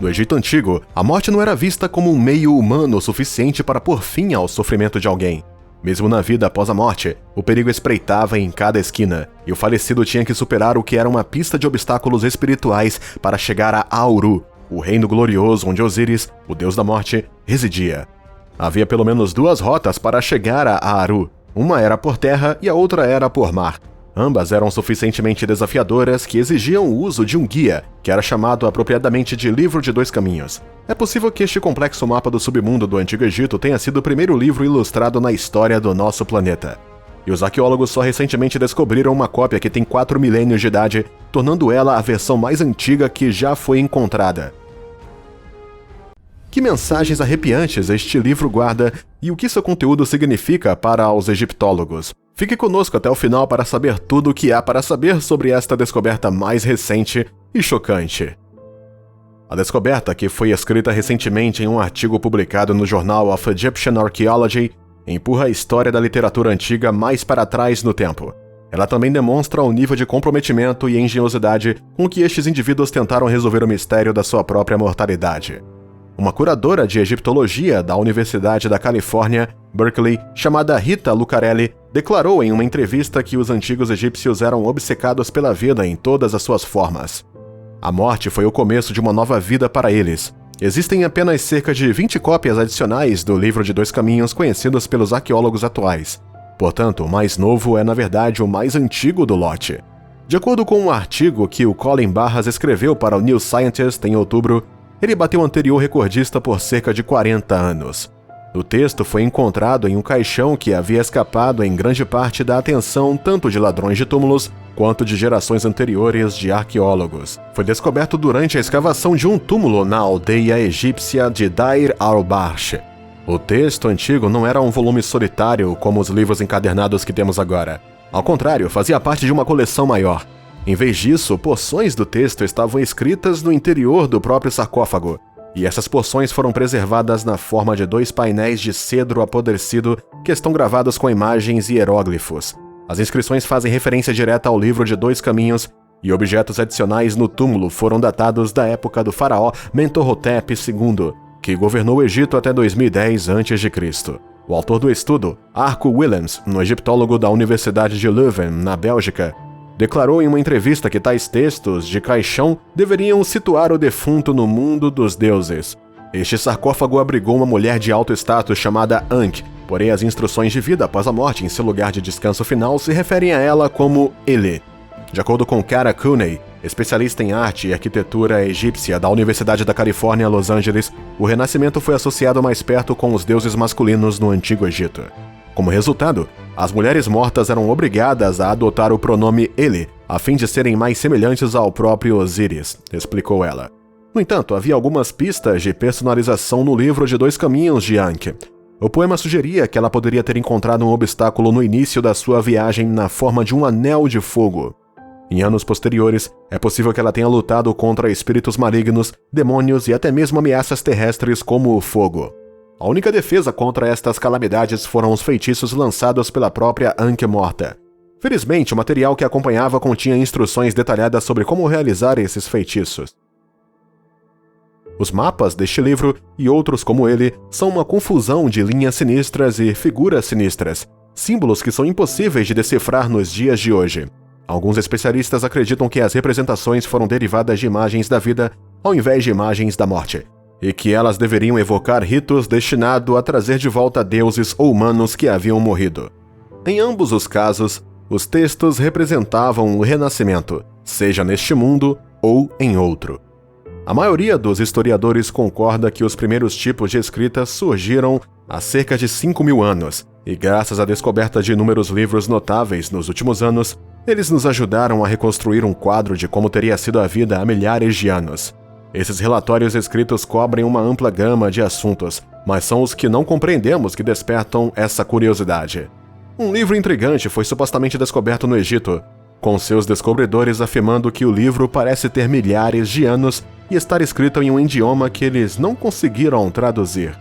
No Egito Antigo, a morte não era vista como um meio humano o suficiente para pôr fim ao sofrimento de alguém. Mesmo na vida após a morte, o perigo espreitava em cada esquina, e o falecido tinha que superar o que era uma pista de obstáculos espirituais para chegar a Auru, o reino glorioso onde Osíris, o deus da morte, residia. Havia pelo menos 2 rotas para chegar a Aaru. Uma era por terra e a outra era por mar. Ambas eram suficientemente desafiadoras que exigiam o uso de um guia, que era chamado apropriadamente de Livro de Dois Caminhos. É possível que este complexo mapa do submundo do Antigo Egito tenha sido o primeiro livro ilustrado na história do nosso planeta. E os arqueólogos só recentemente descobriram uma cópia que tem 4 milênios de idade, tornando ela a versão mais antiga que já foi encontrada. Que mensagens arrepiantes este livro guarda e o que seu conteúdo significa para os egiptólogos? Fique conosco até o final para saber tudo o que há para saber sobre esta descoberta mais recente e chocante. A descoberta, que foi escrita recentemente em um artigo publicado no Journal of Egyptian Archaeology, empurra a história da literatura antiga mais para trás no tempo. Ela também demonstra o nível de comprometimento e engenhosidade com que estes indivíduos tentaram resolver o mistério da sua própria mortalidade. Uma curadora de egiptologia da Universidade da Califórnia, Berkeley, chamada Rita Lucarelli, declarou em uma entrevista que os antigos egípcios eram obcecados pela vida em todas as suas formas. A morte foi o começo de uma nova vida para eles. Existem apenas cerca de 20 cópias adicionais do Livro de Dois Caminhos conhecidos pelos arqueólogos atuais. Portanto, o mais novo é, na verdade, o mais antigo do lote. De acordo com um artigo que o Colin Barras escreveu para o New Scientist em outubro, ele bateu o anterior recordista por cerca de 40 anos. O texto foi encontrado em um caixão que havia escapado em grande parte da atenção tanto de ladrões de túmulos quanto de gerações anteriores de arqueólogos. Foi descoberto durante a escavação de um túmulo na aldeia egípcia de Deir al-Barsh. O texto antigo não era um volume solitário como os livros encadernados que temos agora. Ao contrário, fazia parte de uma coleção maior. Em vez disso, porções do texto estavam escritas no interior do próprio sarcófago, e essas porções foram preservadas na forma de 2 painéis de cedro apodrecido que estão gravados com imagens e hieróglifos. As inscrições fazem referência direta ao Livro de Dois Caminhos, e objetos adicionais no túmulo foram datados da época do faraó Mentuhotep II, que governou o Egito até 2010 a.C. O autor do estudo, Arco Willems, um egiptólogo da Universidade de Leuven, na Bélgica, declarou em uma entrevista que tais textos de caixão deveriam situar o defunto no mundo dos deuses. Este sarcófago abrigou uma mulher de alto status chamada Ankh, porém as instruções de vida após a morte em seu lugar de descanso final se referem a ela como Ele. De acordo com Kara Cooney, especialista em arte e arquitetura egípcia da Universidade da Califórnia, Los Angeles, o Renascimento foi associado mais perto com os deuses masculinos no Antigo Egito. Como resultado, as mulheres mortas eram obrigadas a adotar o pronome ele, a fim de serem mais semelhantes ao próprio Osíris, explicou ela. No entanto, havia algumas pistas de personalização no Livro de Dois Caminhos de Ankh. O poema sugeria que ela poderia ter encontrado um obstáculo no início da sua viagem na forma de um anel de fogo. Em anos posteriores, é possível que ela tenha lutado contra espíritos malignos, demônios e até mesmo ameaças terrestres como o fogo. A única defesa contra estas calamidades foram os feitiços lançados pela própria Ankh morta. Felizmente, o material que acompanhava continha instruções detalhadas sobre como realizar esses feitiços. Os mapas deste livro, e outros como ele, são uma confusão de linhas sinistras e figuras sinistras, símbolos que são impossíveis de decifrar nos dias de hoje. Alguns especialistas acreditam que as representações foram derivadas de imagens da vida ao invés de imagens da morte, e que elas deveriam evocar ritos destinados a trazer de volta deuses ou humanos que haviam morrido. Em ambos os casos, os textos representavam o renascimento, seja neste mundo ou em outro. A maioria dos historiadores concorda que os primeiros tipos de escrita surgiram há cerca de 5.000 anos, e graças à descoberta de inúmeros livros notáveis nos últimos anos, eles nos ajudaram a reconstruir um quadro de como teria sido a vida há milhares de anos. Esses relatórios escritos cobrem uma ampla gama de assuntos, mas são os que não compreendemos que despertam essa curiosidade. Um livro intrigante foi supostamente descoberto no Egito, com seus descobridores afirmando que o livro parece ter milhares de anos e estar escrito em um idioma que eles não conseguiram traduzir.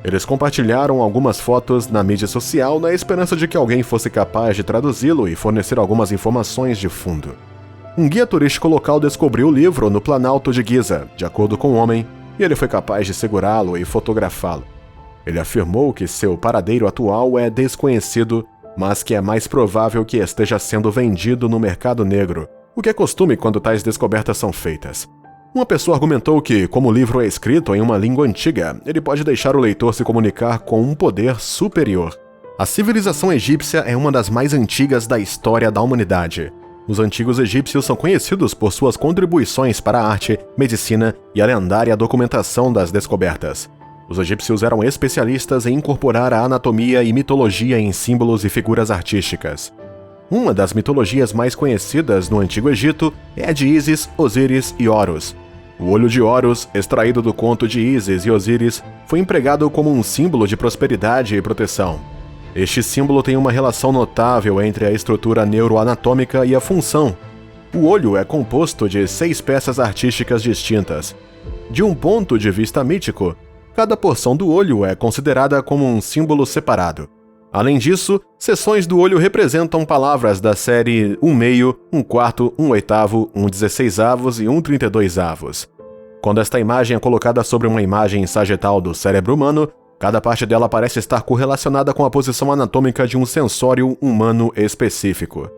Eles compartilharam algumas fotos na mídia social na esperança de que alguém fosse capaz de traduzi-lo e fornecer algumas informações de fundo. Um guia turístico local descobriu o livro no Planalto de Giza, de acordo com o homem, e ele foi capaz de segurá-lo e fotografá-lo. Ele afirmou que seu paradeiro atual é desconhecido, mas que é mais provável que esteja sendo vendido no mercado negro, o que é costume quando tais descobertas são feitas. Uma pessoa argumentou que, como o livro é escrito em uma língua antiga, ele pode deixar o leitor se comunicar com um poder superior. A civilização egípcia é uma das mais antigas da história da humanidade. Os antigos egípcios são conhecidos por suas contribuições para a arte, medicina e a lendária documentação das descobertas. Os egípcios eram especialistas em incorporar a anatomia e mitologia em símbolos e figuras artísticas. Uma das mitologias mais conhecidas no Antigo Egito é a de Ísis, Osíris e Horus. O olho de Horus, extraído do conto de Ísis e Osíris, foi empregado como um símbolo de prosperidade e proteção. Este símbolo tem uma relação notável entre a estrutura neuroanatômica e a função. O olho é composto de 6 peças artísticas distintas. De um ponto de vista mítico, cada porção do olho é considerada como um símbolo separado. Além disso, seções do olho representam palavras da série 1/2, 1/4, 1/8, 1/16 e 1/32. Quando esta imagem é colocada sobre uma imagem sagital do cérebro humano, cada parte dela parece estar correlacionada com a posição anatômica de um sensório humano específico.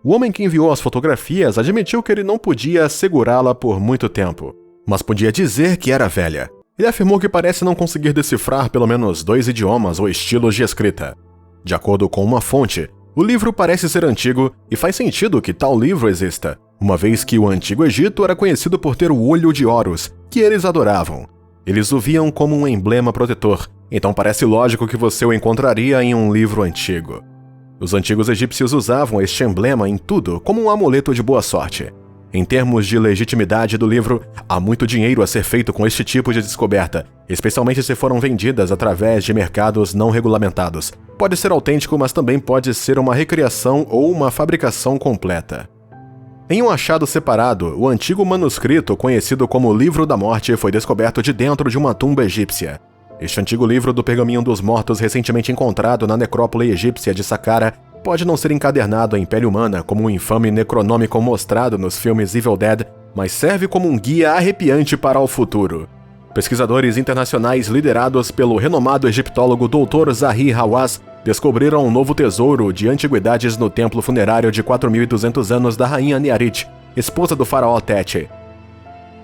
O homem que enviou as fotografias admitiu que ele não podia segurá-la por muito tempo, mas podia dizer que era velha. Ele afirmou que parece não conseguir decifrar pelo menos 2 idiomas ou estilos de escrita. De acordo com uma fonte, o livro parece ser antigo e faz sentido que tal livro exista, uma vez que o Antigo Egito era conhecido por ter o olho de Horus, que eles adoravam. Eles o viam como um emblema protetor, então parece lógico que você o encontraria em um livro antigo. Os antigos egípcios usavam este emblema em tudo como um amuleto de boa sorte. Em termos de legitimidade do livro, há muito dinheiro a ser feito com este tipo de descoberta, especialmente se foram vendidas através de mercados não regulamentados. Pode ser autêntico, mas também pode ser uma recriação ou uma fabricação completa. Em um achado separado, o antigo manuscrito conhecido como Livro da Morte foi descoberto de dentro de uma tumba egípcia. Este antigo livro do Pergaminho dos Mortos, recentemente encontrado na necrópole egípcia de Saqqara, pode não ser encadernado em pele humana como um infame necronômico mostrado nos filmes Evil Dead, mas serve como um guia arrepiante para o futuro. Pesquisadores internacionais liderados pelo renomado egiptólogo Dr. Zahi Hawass descobriram um novo tesouro de antiguidades no templo funerário de 4.200 anos da rainha Nearit, esposa do faraó Teti.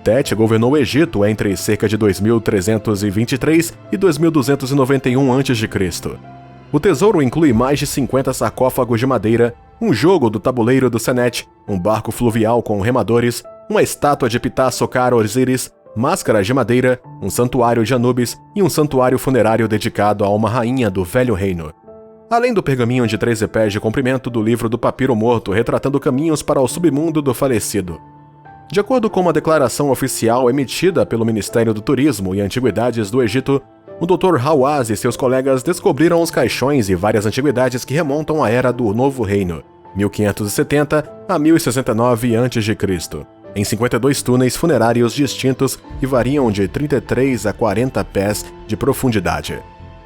Teti governou o Egito entre cerca de 2323 e 2291 a.C. O tesouro inclui mais de 50 sarcófagos de madeira, um jogo do tabuleiro do Senet, um barco fluvial com remadores, uma estátua de Ptah Sokar Osiris, máscaras de madeira, um santuário de Anubis e um santuário funerário dedicado a uma rainha do Velho Reino. Além do pergaminho de 13 pés de comprimento do livro do papiro morto retratando caminhos para o submundo do falecido. De acordo com uma declaração oficial emitida pelo Ministério do Turismo e Antiguidades do Egito, o Dr. Hawass e seus colegas descobriram os caixões e várias antiguidades que remontam à Era do Novo Reino, 1570 a 1069 a.C., em 52 túneis funerários distintos que variam de 33 a 40 pés de profundidade.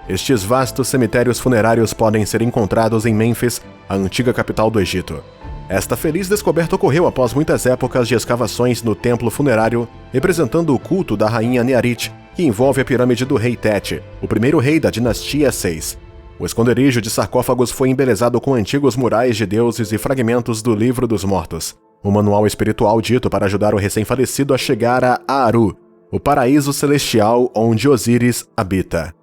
Estes vastos cemitérios funerários podem ser encontrados em Mênfis, a antiga capital do Egito. Esta feliz descoberta ocorreu após muitas épocas de escavações no templo funerário, representando o culto da rainha Nearit, que envolve a pirâmide do rei Teti, o primeiro rei da dinastia 6. O esconderijo de sarcófagos foi embelezado com antigos murais de deuses e fragmentos do Livro dos Mortos, um manual espiritual dito para ajudar o recém-falecido a chegar a Aaru, o paraíso celestial onde Osíris habita.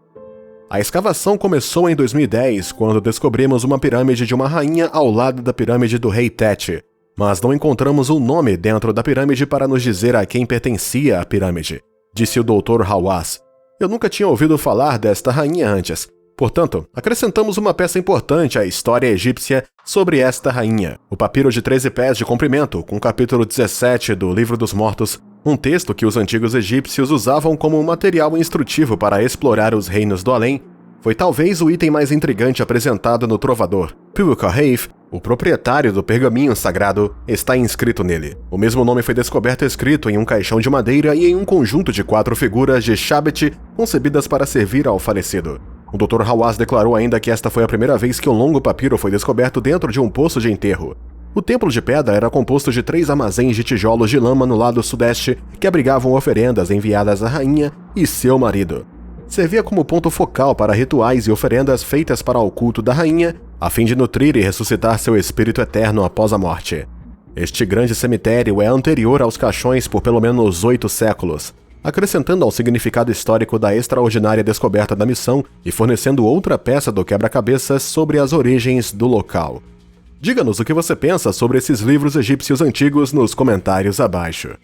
A escavação começou em 2010, quando descobrimos uma pirâmide de uma rainha ao lado da pirâmide do rei Teti, mas não encontramos um nome dentro da pirâmide para nos dizer a quem pertencia a pirâmide, disse o Dr. Hawass. Eu nunca tinha ouvido falar desta rainha antes. Portanto, acrescentamos uma peça importante à história egípcia sobre esta rainha, o papiro de 13 pés de comprimento, com o capítulo 17 do Livro dos Mortos, um texto que os antigos egípcios usavam como um material instrutivo para explorar os reinos do além, foi talvez o item mais intrigante apresentado no Trovador. Pu'Ka'Haif, o proprietário do pergaminho sagrado, está inscrito nele. O mesmo nome foi descoberto escrito em um caixão de madeira e em um conjunto de 4 figuras de Shabet concebidas para servir ao falecido. O Dr. Hawass declarou ainda que esta foi a primeira vez que um longo papiro foi descoberto dentro de um poço de enterro. O templo de pedra era composto de 3 armazéns de tijolos de lama no lado sudeste que abrigavam oferendas enviadas à rainha e seu marido. Servia como ponto focal para rituais e oferendas feitas para o culto da rainha, a fim de nutrir e ressuscitar seu espírito eterno após a morte. Este grande cemitério é anterior aos caixões por pelo menos 8 séculos, acrescentando ao significado histórico da extraordinária descoberta da missão e fornecendo outra peça do quebra-cabeças sobre as origens do local. Diga-nos o que você pensa sobre esses livros egípcios antigos nos comentários abaixo.